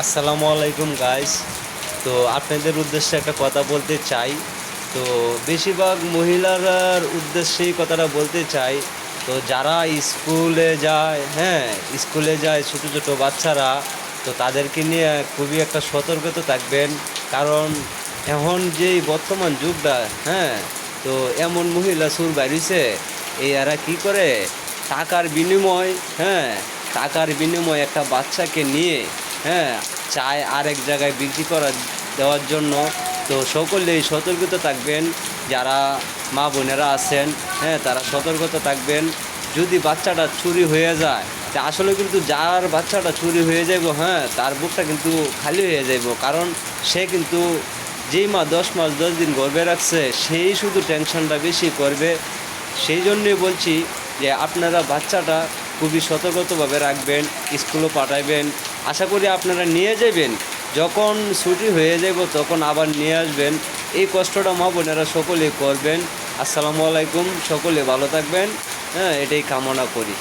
আসসালামু আলাইকুম গাইস। তো আপনাদের উদ্দেশ্যে একটা কথা বলতে চাই। তো বেশিরভাগ মহিলার উদ্দেশ্যেই কথাটা বলতে চাই। তো যারা স্কুলে যায়, হ্যাঁ, স্কুলে যায় ছোটো ছোটো বাচ্চারা, তো তাদেরকে নিয়ে খুবই একটা সতর্কতা থাকবেন। কারণ এখন যেই বর্তমান যুগটা, হ্যাঁ, তো এমন মহিলা সুর বাইরিছে, এই এরা কী করে টাকার বিনিময়, হ্যাঁ, টাকার বিনিময়ে একটা বাচ্চাকে নিয়ে, হ্যাঁ, চায় আরেক জায়গায় বিক্রি করা দেওয়ার জন্য। তো সকলেই সতর্কতা থাকবেন, যারা মা বোনেরা আছেন, হ্যাঁ, তারা সতর্কতা থাকবেন। যদি বাচ্চাটা চুরি হয়ে যায়, তা আসলে কিন্তু যার বাচ্চাটা চুরি হয়ে যাইব, হ্যাঁ, তার বুকটা কিন্তু খালি হয়ে যাইব। কারণ সে কিন্তু যেই মা 10 মাস 10 দিন গর্ভে রাখছে, সেই শুধু টেনশনটা বেশি করবে। সেই জন্যই বলছি যে আপনারা বাচ্চাটা খুবই সতর্কতাভাবে রাখবেন, স্কুলও পাঠাইবেন। আশা করি আপনারা নিয়ে যাবেন, যখন ছুটি হয়ে যাব তখন আবার নিয়ে আসবেন। এই কষ্টটা মা বোনেরা সকলেই করবেন। আসসালামু আলাইকুম, সকলে ভালো থাকবেন, হ্যাঁ, এটাই কামনা করি।